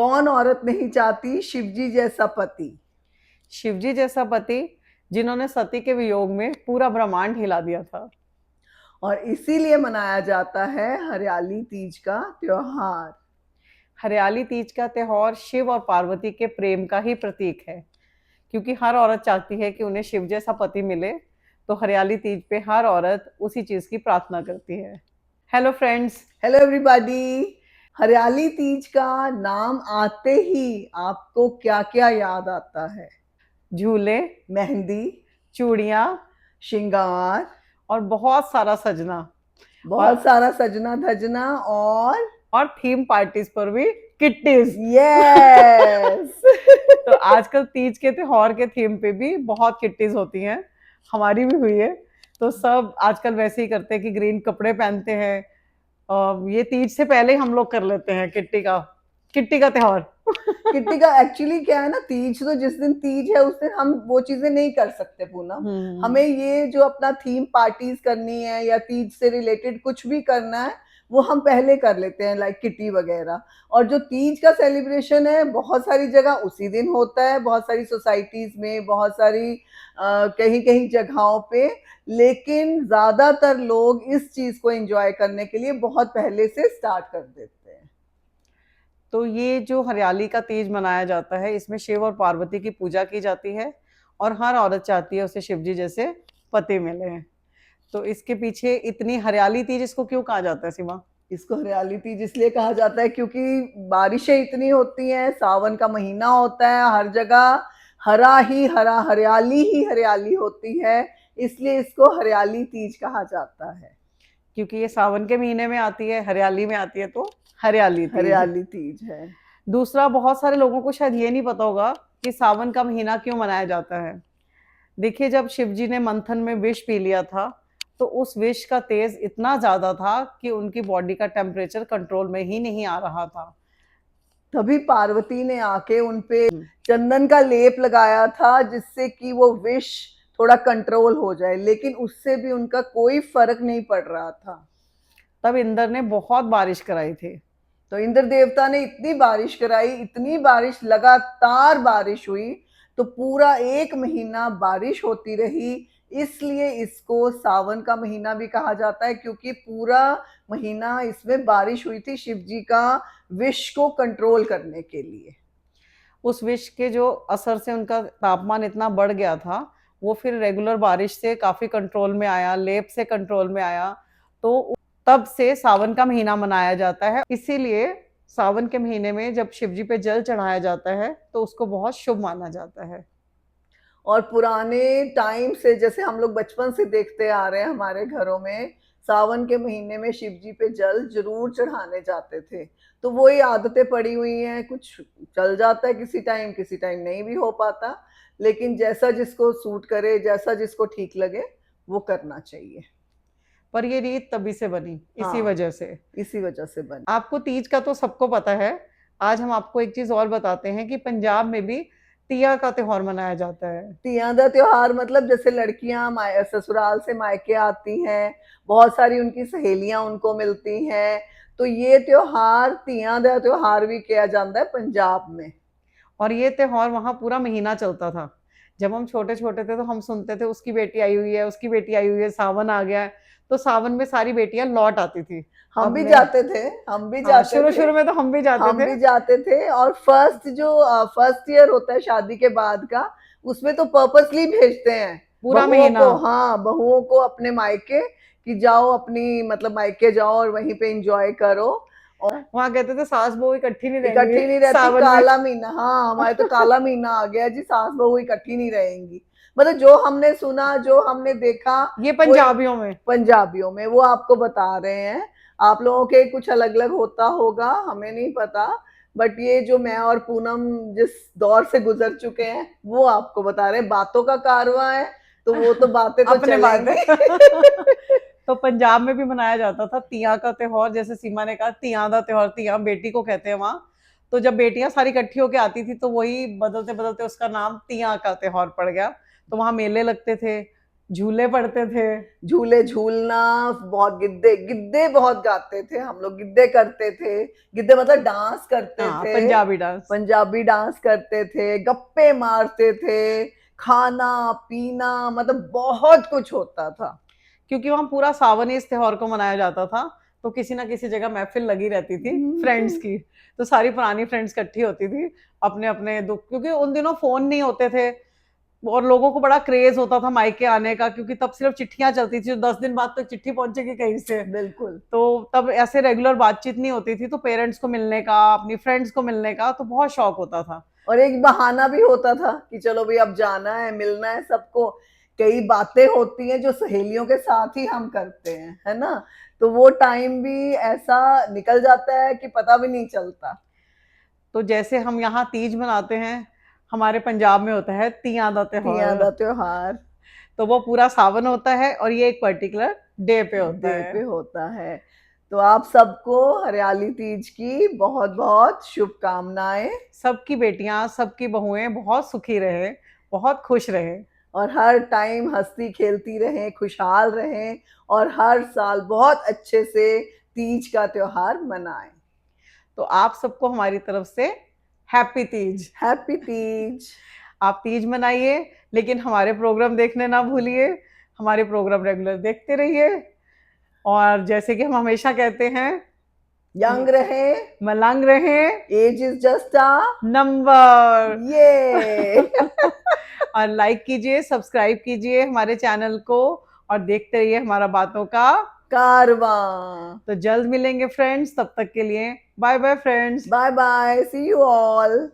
कौन औरत नहीं चाहती शिवजी जैसा पति। शिवजी जैसा पति जिन्होंने सती के वियोग में पूरा ब्रह्मांड हिला दिया था। और इसीलिए मनाया जाता है हरियाली तीज का त्योहार। हरियाली तीज का त्योहार शिव और पार्वती के प्रेम का ही प्रतीक है, क्योंकि हर औरत चाहती है कि उन्हें शिव जैसा पति मिले। तो हरियाली तीज पे हर औरत उसी चीज की प्रार्थना करती है। Hello friends. Hello everybody. हरियाली तीज का नाम आते ही आपको क्या क्या याद आता है? झूले, मेहंदी, चूड़ियां श्रृंगार, और बहुत सारा सजना। और बहुत सारा सजना धजना और थीम पार्टीज पर भी किट्टीज। यस। तो आजकल तीज के त्योहार के थीम पे भी बहुत किट्टीज होती हैं, हमारी भी हुई है। तो सब आजकल वैसे ही करते हैं कि ग्रीन कपड़े पहनते हैं। ये तीज से पहले ही हम लोग कर लेते हैं किट्टी का त्योहार। किट्टी का एक्चुअली क्या है ना, तीज तो जिस दिन तीज है उस दिन हम वो चीजें नहीं कर सकते पूनम। हमें ये जो अपना थीम पार्टीज करनी है या तीज से रिलेटेड कुछ भी करना है वो हम पहले कर लेते हैं, लाइक किटी वगैरह। और जो तीज का सेलिब्रेशन है बहुत सारी जगह उसी दिन होता है, बहुत सारी सोसाइटीज में, बहुत सारी कहीं कहीं जगहों पे। लेकिन ज्यादातर लोग इस चीज को एंजॉय करने के लिए बहुत पहले से स्टार्ट कर देते हैं। तो ये जो हरियाली का तीज मनाया जाता है, इसमें शिव और पार्वती की पूजा की जाती है और हर औरत चाहती है उसे शिवजी जैसे पति मिले। तो इसके पीछे इतनी हरियाली तीज इसको क्यों कहा जाता है सीमा? इसको हरियाली तीज इसलिए कहा जाता है क्योंकि बारिशें इतनी होती हैं, सावन का महीना होता है, हर जगह हरा ही हरा, हरियाली ही हरियाली होती है, इसलिए इसको हरियाली तीज कहा जाता है। क्योंकि ये सावन के महीने में आती है, हरियाली में आती है, तो हरियाली तीज। हरियाली तीज है। दूसरा, बहुत सारे लोगों को शायद ये नहीं पता होगा कि सावन का महीना क्यों मनाया जाता है। देखिए, जब शिवजी ने मंथन में विष पी लिया था तो उस विष का तेज इतना ज्यादा था कि उनकी बॉडी का टेम्परेचर कंट्रोल में ही नहीं आ रहा था। तभी पार्वती ने आके उनपे चंदन का लेप लगाया था जिससे कि वो विष थोड़ा कंट्रोल हो जाए, लेकिन उससे भी उनका कोई फर्क नहीं पड़ रहा था। तब इंद्र ने बहुत बारिश कराई थी। तो इंद्र देवता ने इतनी बारिश कराई, इतनी बारिश, लगातार बारिश हुई, तो पूरा एक महीना बारिश होती रही। इसलिए इसको सावन का महीना भी कहा जाता है, क्योंकि पूरा महीना इसमें बारिश हुई थी शिव जी का विष को कंट्रोल करने के लिए। उस विष के जो असर से उनका तापमान इतना बढ़ गया था, वो फिर रेगुलर बारिश से काफी कंट्रोल में आया, लेप से कंट्रोल में आया। तो तब से सावन का महीना मनाया जाता है। इसीलिए सावन के महीने में जब शिवजी पे जल चढ़ाया जाता है तो उसको बहुत शुभ माना जाता है। और पुराने टाइम से, जैसे हम लोग बचपन से देखते आ रहे हैं, हमारे घरों में सावन के महीने में शिव जी पे जल जरूर चढ़ाने जाते थे। तो वही आदतें पड़ी हुई हैं, कुछ चल जाता है किसी टाइम नहीं भी हो पाता, लेकिन जैसा जिसको सूट करे, जैसा जिसको ठीक लगे वो करना चाहिए। पर ये रीत तभी से बनी, इसी हाँ, वजह से। इसी वजह से बनी। आपको तीज का तो सबको पता है। आज हम आपको एक चीज और बताते हैं कि पंजाब में भी तिया का त्योहार मनाया जाता है। तिया दा त्योहार मतलब जैसे लड़कियां ससुराल से मायके आती हैं, बहुत सारी उनकी सहेलियां उनको मिलती हैं, तो ये त्योहार तिया दा त्योहार भी किया जाता है पंजाब में। और ये त्योहार वहां पूरा महीना चलता था। जब हम छोटे छोटे थे तो हम सुनते थे उसकी बेटी आई हुई है, उसकी बेटी आई हुई है, सावन आ गया है। तो सावन में सारी बेटियां लौट आती थी। हम अब भी मैं जाते थे, हम भी हाँ, जाते शुरू थे। शुरू में तो हम भी जाते हम थे। भी जाते थे, और फर्स्ट ईयर होता है शादी के बाद का, उसमें तो पर्पसली भेजते हैं पूरा बहुओं महीना। को, हाँ, बहुओं को अपने मायके, कि जाओ अपनी मतलब मायके जाओ और वहीं पे एंजॉय करो। और वहां कहते थे सास बहू इकट्ठी नहीं रहेंगी इकट्ठी नहीं रहती, सावन में। काला महीना, हाँ, हमारे तो काला महीना आ गया जी, सास बहू इकट्ठी नहीं रहेंगी। मतलब जो हमने सुना, जो हमने देखा, ये वो पंजाबियों में। पंजाबियों में वो आपको बता रहे हैं। आप लोगों के कुछ अलग अलग होता होगा, हमें नहीं पता, बट ये जो मैं और पूनम जिस दौर से गुजर चुके हैं वो आपको बता रहे हैं। बातों का कारवां है तो वो तो बातें तो अपने बात है। चलेंगी। तो पंजाब में भी मनाया जाता था तिया का त्योहार। जैसे सीमा ने कहा, तिया का त्योहार, तिया बेटी को कहते हैं वहां। तो जब बेटियां सारी इकट्ठी होकर आती थी तो वही बदलते बदलते उसका नाम तिया का त्योहार पड़ गया। तो वहां मेले लगते थे, झूले पड़ते थे। झूले झूलना, बहुत गिद्दे गिद्दे बहुत गाते थे हम लोग, गिद्दे करते थे, गिद्दे मतलब डांस करते हाँ, थे, पंजाबी डांस। पंजाबी डांस करते थे, गप्पे मारते थे, खाना पीना, मतलब बहुत कुछ होता था। क्योंकि वहाँ पूरा सावन ही इस त्योहार को मनाया जाता था, तो किसी ना किसी जगह महफिल लगी रहती थी फ्रेंड्स की। तो सारी पुरानी फ्रेंड्स इकट्ठी होती थी, अपने अपने दुख, क्योंकि उन दिनों फोन नहीं होते थे और लोगों को बड़ा क्रेज होता था मायके आने का, क्योंकि तब सिर्फ चिट्ठियां चलती थी, 10 दिन बाद तो चिट्ठी पहुंचेगी कहीं से। बिल्कुल। तो तब ऐसे रेगुलर बातचीत नहीं होती थी, तो पेरेंट्स को मिलने का, अपनी फ्रेंड्स को मिलने का तो बहुत शौक होता था। और एक बहाना भी होता था कि चलो भाई अब जाना है, मिलना है सबको। कई बातें होती हैं जो सहेलियों के साथ ही हम करते हैं, है ना? तो वो टाइम भी ऐसा निकल जाता है कि पता भी नहीं चलता। तो जैसे हम यहाँ तीज मनाते हैं, हमारे पंजाब में होता है तियां दा तियां त्योहार। दा त्योहार तो वो पूरा सावन होता है और ये एक पर्टिकुलर डे पे होता डे है। पे होता है। तो आप सबको हरियाली तीज की बहुत बहुत शुभकामनाएं, सबकी बेटियां, सबकी बहुएं बहुत सुखी रहे, बहुत खुश रहे। और हर टाइम हंसती खेलती रहें, खुशहाल रहें, और हर साल बहुत अच्छे से तीज का त्योहार मनाएं। तो आप सबको हमारी तरफ से हैप्पी तीज। हैप्पी तीज। आप तीज मनाइए, लेकिन हमारे प्रोग्राम देखने ना भूलिए। हमारे प्रोग्राम रेगुलर देखते रहिए। और जैसे कि हम हमेशा कहते हैं, यंग रहें, मलंग रहें, age is just a number. ये। और लाइक कीजिए, सब्सक्राइब कीजिए हमारे चैनल को, और देखते रहिए हमारा बातों का कारवां। तो जल्द मिलेंगे फ्रेंड्स, तब तक के लिए bye bye friends. Bye bye, see you all.